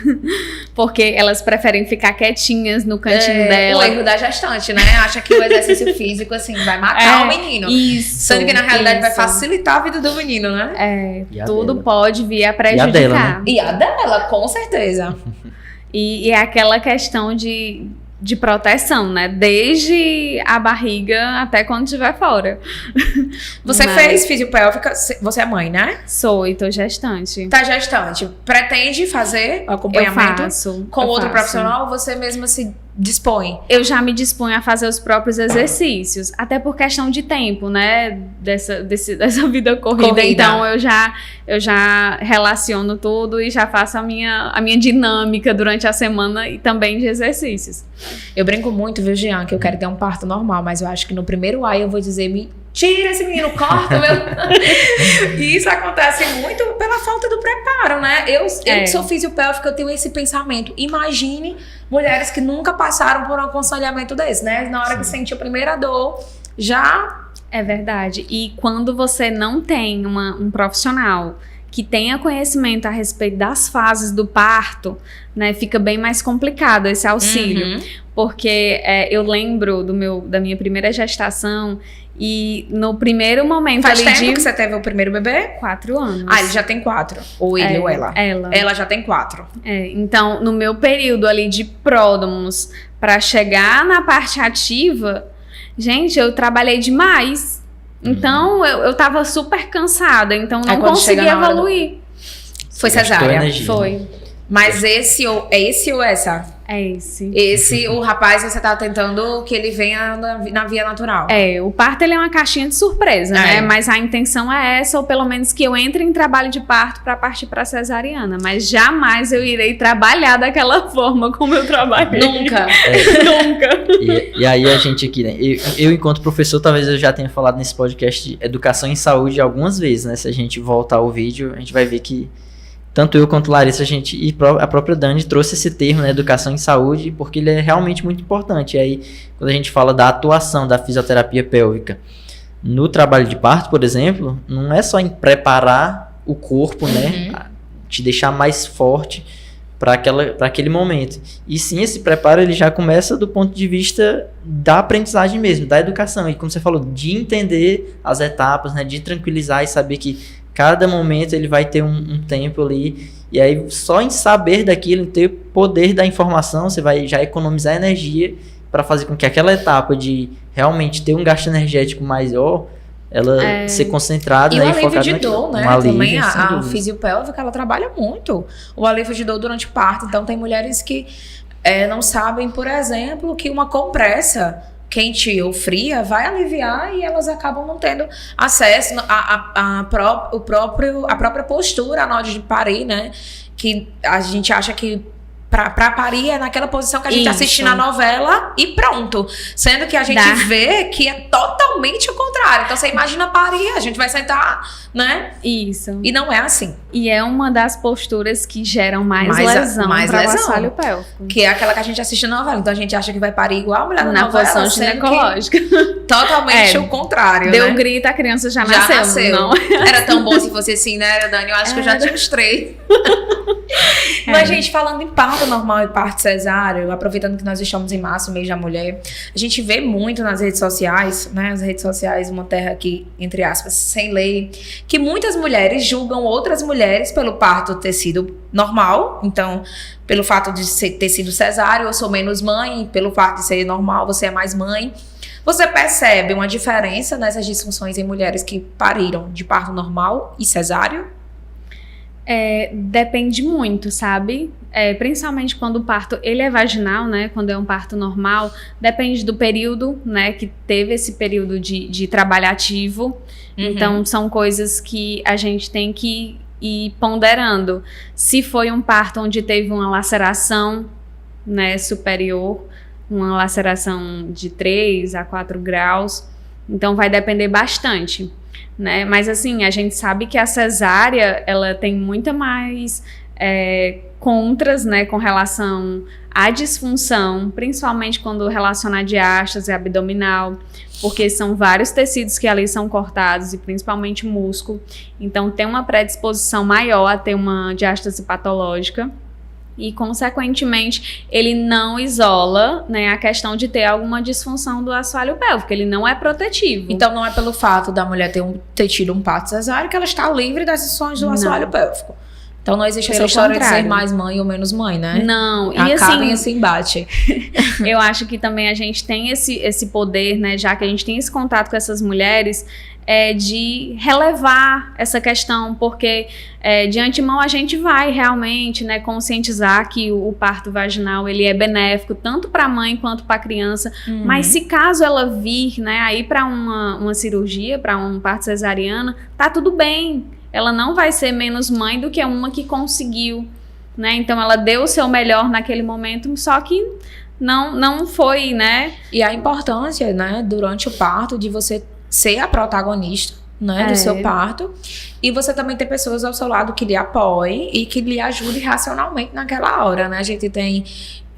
Porque elas preferem ficar quietinhas no cantinho dela. O erro da gestante, né? Acha que o exercício físico, assim, vai matar o menino. Isso. Sendo que, na realidade, vai facilitar a vida do menino, né? Tudo pode vir a prejudicar. E a dela, né? E a dela, com certeza. E é aquela questão de proteção, né? Desde a barriga até quando estiver fora. Você fez fisiopélvica, você é mãe, né? Sou e tô gestante. Tá gestante. Pretende fazer acompanhamento com outro profissional ou você mesma se dispõe? Eu já me disponho a fazer os próprios exercícios, até por questão de tempo, né? Dessa vida corrida. Então eu já relaciono tudo e já faço a minha dinâmica durante a semana e também de exercícios. Eu brinco muito, viu, Jean, que eu quero ter um parto normal, mas eu acho que no primeiro ai eu vou dizer, tira esse menino, corta meu. E isso acontece muito pela falta do preparo, né? Eu que sou fisiopélvica, eu tenho esse pensamento. Imagine mulheres que nunca passaram por um aconselhamento desse, né? Na hora que sentiu a primeira dor, já... É verdade. E quando você não tem um profissional que tenha conhecimento a respeito das fases do parto, né, fica bem mais complicado esse auxílio. Porque eu lembro da minha primeira gestação e no primeiro momento... Faz tempo que você teve o primeiro bebê? 4 anos. Ele já tem 4. Ou ele ou ela? Ela já tem 4. Então, no meu período ali de pródomos, para chegar na parte ativa, gente, eu trabalhei demais. Então, eu tava super cansada, então não conseguia evoluir. Foi cesárea? Foi. Mas esse ou essa? É esse. Esse, o rapaz, você tá tentando que ele venha na via natural. O parto ele é uma caixinha de surpresa, né? Mas a intenção é essa, ou pelo menos que eu entre em trabalho de parto para partir para cesariana. Mas jamais eu irei trabalhar daquela forma como eu trabalhei. Nunca. Nunca. E aí a gente aqui, né? Eu, enquanto professor, talvez eu já tenha falado nesse podcast de educação em saúde algumas vezes, né? Se a gente voltar o vídeo, a gente vai ver que tanto eu quanto Larissa, e a própria Dani trouxe esse termo, né, educação em saúde, porque ele é realmente muito importante. E aí, quando a gente fala da atuação da fisioterapia pélvica no trabalho de parto, por exemplo, não é só em preparar o corpo, né, te deixar mais forte para aquele momento. E sim, esse preparo ele já começa do ponto de vista da aprendizagem mesmo, da educação. E como você falou, de entender as etapas, né, de tranquilizar e saber que cada momento ele vai ter um tempo ali, e aí só em saber daquilo, em ter poder da informação, você vai já economizar energia para fazer com que aquela etapa de realmente ter um gasto energético maior, ela ser concentrada e e o alívio focada de naquilo. dor, né? Também a fisiopélvica, ela trabalha muito o alívio de dor durante o parto. Então, tem mulheres que não sabem, por exemplo, que uma compressa quente ou fria vai aliviar e elas acabam não tendo acesso à própria postura na hora de parir, né? Que a gente acha que pra parir é naquela posição que a gente assiste na novela e pronto. Sendo que a gente vê que é totalmente o contrário. Então você imagina parir, a gente vai sentar, né? Isso. E não é assim. E é uma das posturas que geram mais lesão para o assoalho pélvico. Que é aquela que a gente assiste na novela. Então a gente acha que vai parir igual a mulher na novela. Na posição ginecológica. Totalmente o contrário, Deu né? um grito, a criança já nasceu. Não. Era tão bom se fosse assim, né, Dani? Eu acho que eu já tinha uns 3. Mas, gente, falando em parto normal e parto cesáreo, aproveitando que nós estamos em março, mês da mulher, a gente vê muito nas redes sociais, né? As redes sociais, uma terra aqui, entre aspas, sem lei, que muitas mulheres julgam outras mulheres pelo parto ter sido normal. Então, pelo fato de ter sido cesáreo, eu sou menos mãe, pelo fato de ser normal, você é mais mãe. Você percebe uma diferença nessas disfunções em mulheres que pariram de parto normal e cesáreo? Depende muito, sabe? Principalmente quando o parto ele é vaginal, né? Quando é um parto normal, depende do período, né? Que teve esse período de trabalho ativo. Uhum. Então, são coisas que a gente tem que ir ponderando. Se foi um parto onde teve uma laceração, né, superior, uma laceração de 3 a 4 graus, então vai depender bastante. Né? Mas assim, a gente sabe que a cesárea ela tem muita mais contras, né, com relação à disfunção, principalmente quando relaciona a diástase abdominal, porque são vários tecidos que ali são cortados e principalmente músculo, então tem uma predisposição maior a ter uma diástase patológica. E, consequentemente, ele não isola, né, a questão de ter alguma disfunção do assoalho pélvico. Ele não é protetivo. Então, não é pelo fato da mulher ter tido um parto cesáreo que ela está livre das disfunções do assoalho pélvico. Então, não existe essa história de ser mais mãe ou menos mãe, né? Não. E acabem esse embate. Eu acho que também a gente tem esse poder, né, já que a gente tem esse contato com essas mulheres, de relevar essa questão, porque de antemão a gente vai realmente, né, conscientizar que o parto vaginal ele é benéfico tanto para a mãe quanto para a criança, mas se caso ela vir, né, aí para uma cirurgia, para um parto cesariano, tá tudo bem, ela não vai ser menos mãe do que uma que conseguiu, né, então ela deu o seu melhor naquele momento, só que não foi, né. E a importância, né, durante o parto de você ser a protagonista, né, do seu parto, e você também ter pessoas ao seu lado que lhe apoiem e que lhe ajudem racionalmente naquela hora, né? A gente tem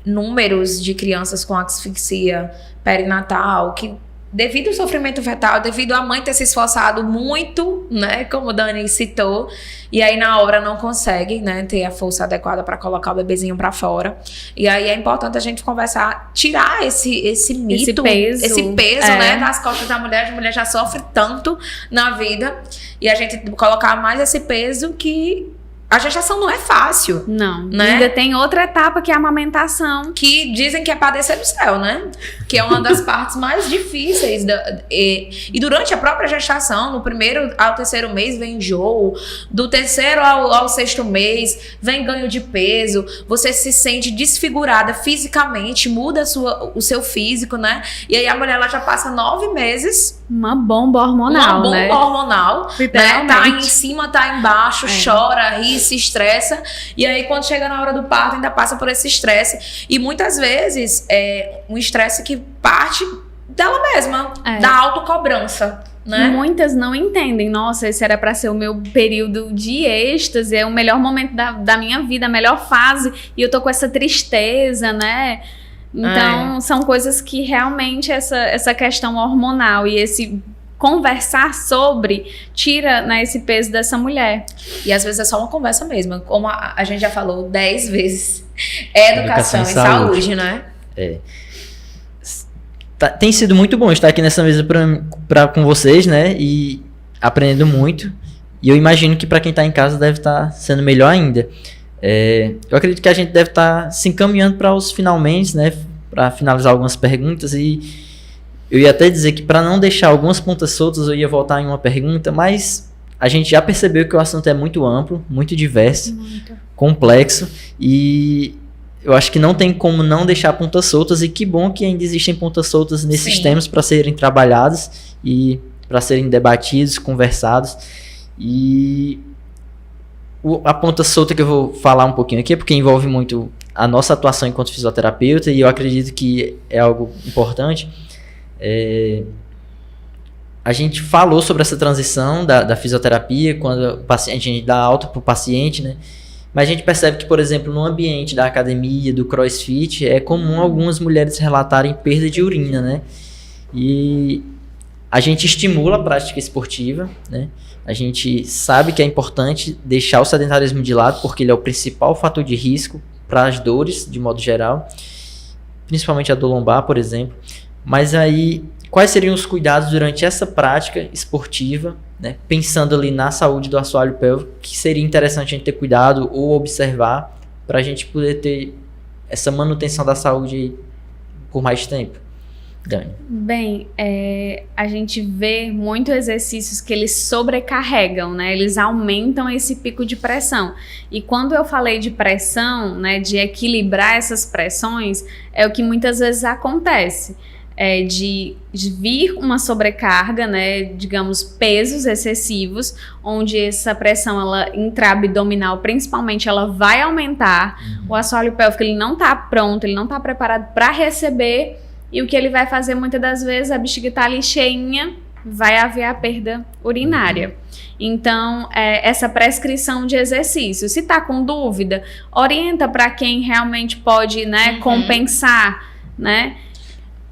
números de crianças com asfixia perinatal que, devido ao sofrimento fetal, devido à mãe ter se esforçado muito, né, como a Dani citou, e aí na hora não consegue, né, ter a força adequada para colocar o bebezinho para fora. E aí é importante a gente conversar, tirar esse mito, esse peso, né, das costas da mulher. A mulher já sofre tanto na vida, e a gente colocar mais esse peso que a gestação não é fácil. Não, né? Ainda tem outra etapa que é a amamentação. Que dizem que é padecer do céu, né? Que é uma das partes mais difíceis. E durante a própria gestação, no 1º ao 3º mês vem enjoo. Do 3º ao 6º mês vem ganho de peso. Você se sente desfigurada fisicamente, muda o seu físico, né? E aí a mulher ela já passa 9 meses... Uma bomba hormonal, né? Uma bomba hormonal, né? Tá em cima, tá embaixo, chora, ri, se estressa. E aí, quando chega na hora do parto, ainda passa por esse estresse. E muitas vezes, um estresse que parte dela mesma, da autocobrança. Né? Muitas não entendem. Nossa, esse era para ser o meu período de êxtase, é o melhor momento da minha vida, a melhor fase. E eu tô com essa tristeza, né? Então, são coisas que realmente essa questão hormonal e esse conversar sobre tira, né, esse peso dessa mulher. E às vezes é só uma conversa mesmo. Como a gente já falou 10 vezes. Educação e saúde, né? Tem sido muito bom estar aqui nessa mesa com vocês, né? E aprendendo muito. E eu imagino que para quem está em casa deve estar sendo melhor ainda. Eu acredito que a gente deve estar se encaminhando para os finalmente, né? Para finalizar algumas perguntas. E eu ia até dizer que para não deixar algumas pontas soltas, eu ia voltar em uma pergunta, mas a gente já percebeu que o assunto é muito amplo, muito diverso, complexo, e eu acho que não tem como não deixar pontas soltas, e que bom que ainda existem pontas soltas nesses temas para serem trabalhados e para serem debatidos, conversados. E a ponta solta que eu vou falar um pouquinho aqui é porque envolve muito a nossa atuação enquanto fisioterapeuta, e eu acredito que é algo importante. A gente falou sobre essa transição da fisioterapia, quando a gente dá alta para o paciente, né? Mas a gente percebe que, por exemplo, no ambiente da academia, do CrossFit, é comum algumas mulheres relatarem perda de urina, né? E a gente estimula a prática esportiva, né? A gente sabe que é importante deixar o sedentarismo de lado, porque ele é o principal fator de risco para as dores, de modo geral, principalmente a dor lombar, por exemplo. Mas aí, quais seriam os cuidados durante essa prática esportiva, né? Pensando ali na saúde do assoalho pélvico, que seria interessante a gente ter cuidado ou observar para a gente poder ter essa manutenção da saúde aí por mais tempo? Dani. Bem, a gente vê muitos exercícios que eles sobrecarregam, né? Eles aumentam esse pico de pressão. E quando eu falei de pressão, né, de equilibrar essas pressões, é o que muitas vezes acontece. De vir uma sobrecarga, né, digamos, pesos excessivos, onde essa pressão intra-abdominal, principalmente, ela vai aumentar. O assoalho pélvico, ele não está pronto, ele não está preparado para receber, e o que ele vai fazer muitas das vezes, a bexiga está ali cheinha, vai haver a perda urinária. Então, essa prescrição de exercício, se está com dúvida, orienta para quem realmente pode, né, compensar, né?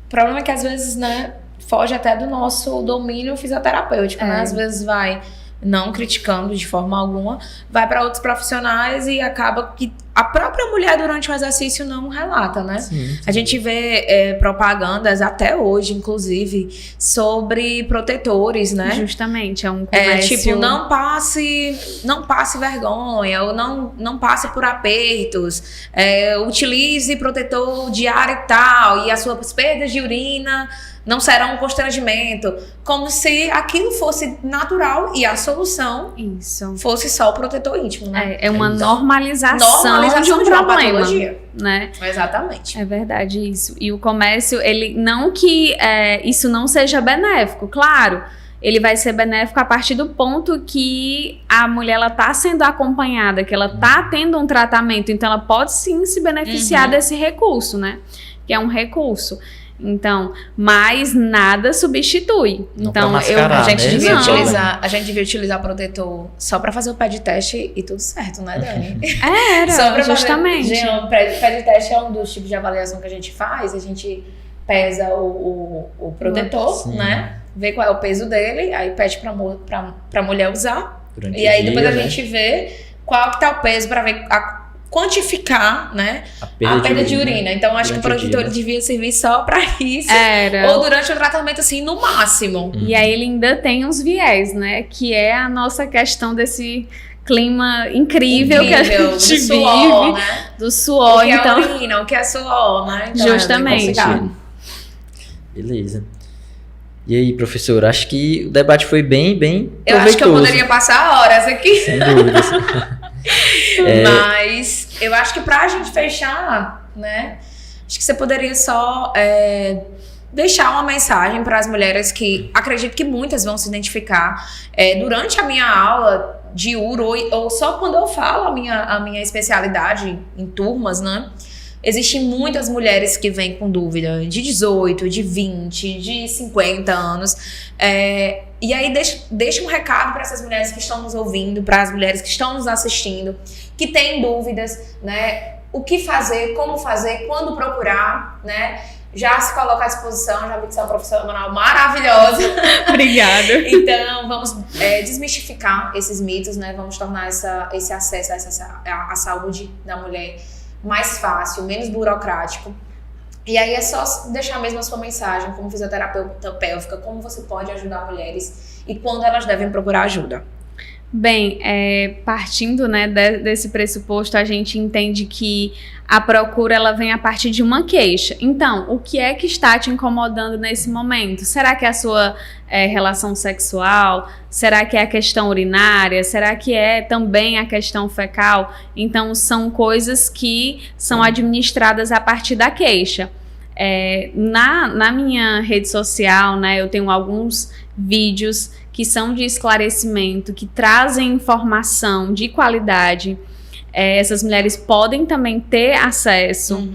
O problema é que às vezes, né, foge até do nosso domínio fisioterapêutico, né? Às vezes vai, não criticando de forma alguma, vai para outros profissionais e acaba que a própria mulher durante o exercício não relata, né? Sim. A gente vê propagandas até hoje, inclusive, sobre protetores, né? Justamente, é um comércio... tipo, não passe vergonha, ou não passe por apertos, utilize protetor diário e tal, e as suas perdas de urina não serão um constrangimento, como se aquilo fosse natural e a solução fosse só o protetor íntimo, né? É uma normalização de um problema, né? Exatamente. É verdade isso. E o comércio, ele não que isso não seja benéfico, claro, ele vai ser benéfico a partir do ponto que a mulher ela tá sendo acompanhada, que ela tá tendo um tratamento, então ela pode sim se beneficiar desse recurso, né? Que é um recurso. Então, mas nada substitui. Não então, mascarar, a gente né? devia utilizar protetor só para fazer o pé de teste e tudo certo, né, Dani? Era, justamente. O pé de teste é um dos tipos de avaliação que a gente faz. A gente pesa o protetor, né? Vê qual é o peso dele, aí pede pra mulher usar. Durante e aí dia, depois a né? gente vê qual que tá o peso para ver quantificar, né, a perda de urina. Então, acho que o protetor devia servir só pra isso. Ou durante o tratamento, assim, no máximo. E aí ele ainda tem uns viés, né, que é a nossa questão desse clima incrível que a gente do suor, vive. Né? Do suor, o que então... é urina, o que é suor, né? Então, justamente. Beleza. E aí, professor, acho que o debate foi bem eu acho que eu poderia passar horas aqui. Sem dúvidas. Mas eu acho que pra gente fechar, né, acho que você poderia só deixar uma mensagem para as mulheres que acredito que muitas vão se identificar durante a minha aula de uro ou só quando eu falo a minha especialidade em turmas, né? Existem muitas mulheres que vêm com dúvida de 18, de 20, de 50 anos. E aí deixa um recado para essas mulheres que estão nos ouvindo, para as mulheres que estão nos assistindo, que têm dúvidas, né? O que fazer, como fazer, quando procurar, né? Já se coloca à disposição, já vi que você é uma profissional maravilhosa. Obrigada. Então, vamos desmistificar esses mitos, né? Vamos tornar esse acesso à saúde da mulher mais fácil, menos burocrático. E aí é só deixar mesmo a sua mensagem como fisioterapeuta pélvica, como você pode ajudar mulheres e quando elas devem procurar ajuda. Bem, partindo, né, desse pressuposto, a gente entende que a procura ela vem a partir de uma queixa. Então, o que é que está te incomodando nesse momento? Será que é a sua relação sexual? Será que é a questão urinária? Será que é também a questão fecal? Então, são coisas que são administradas a partir da queixa. Na minha rede social, né, eu tenho alguns vídeos que são de esclarecimento, que trazem informação de qualidade. Essas mulheres podem também ter acesso.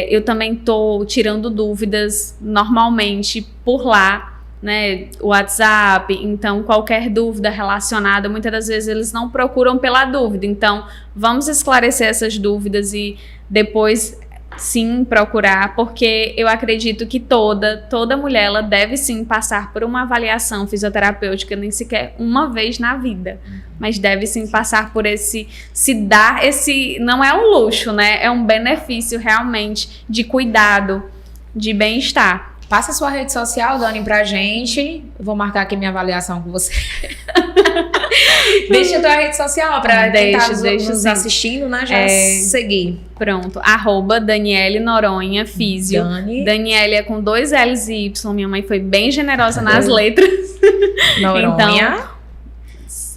Eu também estou tirando dúvidas normalmente por lá, né, WhatsApp. Então, qualquer dúvida relacionada, muitas das vezes eles não procuram pela dúvida. Então, vamos esclarecer essas dúvidas e depois sim procurar, porque eu acredito que toda mulher ela deve sim passar por uma avaliação fisioterapêutica, nem sequer uma vez na vida, mas deve sim passar por não é um luxo, né? É um benefício realmente de cuidado, de bem-estar. Passa a sua rede social, Dani, pra gente. Eu vou marcar aqui minha avaliação com você. Deixa a tua rede social pra quem tá nos assistindo, né? Já seguir. Pronto. @Daniele Noronha Físio. Daniele é com 2 L's e Y. Minha mãe foi bem generosa nas letras. Noronha então,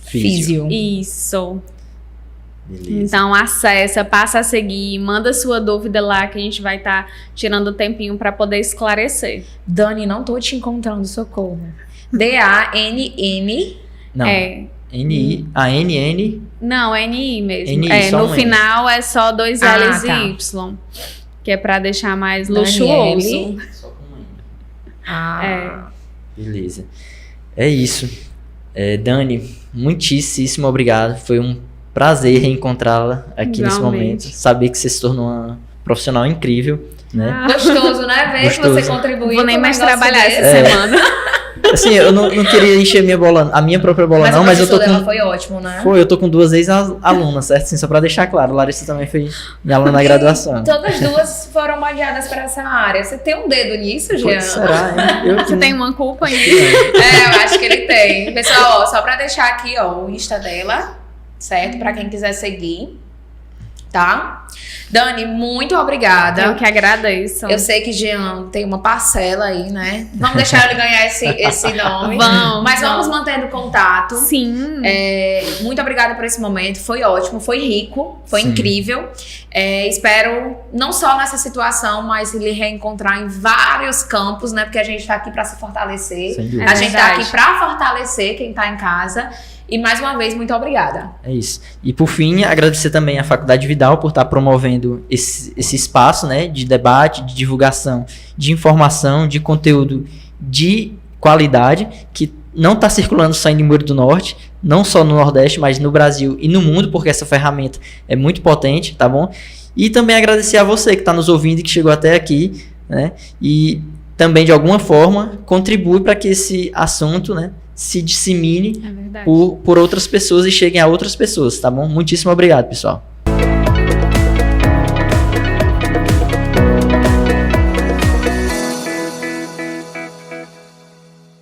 Físio. Isso. Beleza. Então acessa, passa a seguir, manda sua dúvida lá que a gente vai estar tirando um tempinho para poder esclarecer. Dani, não tô te encontrando, socorro. DANN. Não. N-I. A-N-N. Não, N-I mesmo. N-I, no um final é só 2 L's tá. e Y. Que é para deixar mais Daniele. luxuoso. Só com Ah. Beleza. É isso. Dani, muitíssimo obrigado. Foi um prazer reencontrá-la aqui nesse momento. Saber que você se tornou uma profissional incrível, né? Gostoso, né? Ver que você contribuiu. Vou nem mais trabalhar desse. essa semana. Assim, eu não queria encher a minha própria bola, Mas não, mas eu tô dela com. foi ótimo, né? Eu tô com 2 ex-alunas, certo? Assim, só pra deixar claro. Larissa também foi minha aluna na graduação. Todas 2 foram molhadas para essa área. Você tem um dedo nisso, Jean? Será, hein? Você tem uma culpa nisso? Eu acho que ele tem. Pessoal, ó, só pra deixar aqui, ó, o Insta dela, certo? Pra quem quiser seguir, tá? Dani, muito obrigada. Eu que agradeço. Eu sei que Jean tem uma parcela aí, né? Vamos deixar ele ganhar esse nome. Vamos mantendo contato. Sim. Muito obrigada por esse momento. Foi ótimo, foi rico, foi incrível. Espero, não só nessa situação, mas lhe reencontrar em vários campos, né? Porque a gente tá aqui pra se fortalecer. A gente tá aqui pra fortalecer quem tá em casa. E mais uma vez, muito obrigada. É isso. E por fim, agradecer também à Faculdade Vidal por estar promovendo esse espaço, né, de debate, de divulgação, de informação, de conteúdo de qualidade, que não está circulando só em Limoeiro do Norte, não só no Nordeste, mas no Brasil e no mundo, porque essa ferramenta é muito potente, tá bom? E também agradecer a você que está nos ouvindo e que chegou até aqui, né, e também, de alguma forma, contribui para que esse assunto, né, se dissemine por outras pessoas e cheguem a outras pessoas, tá bom? Muitíssimo obrigado, pessoal.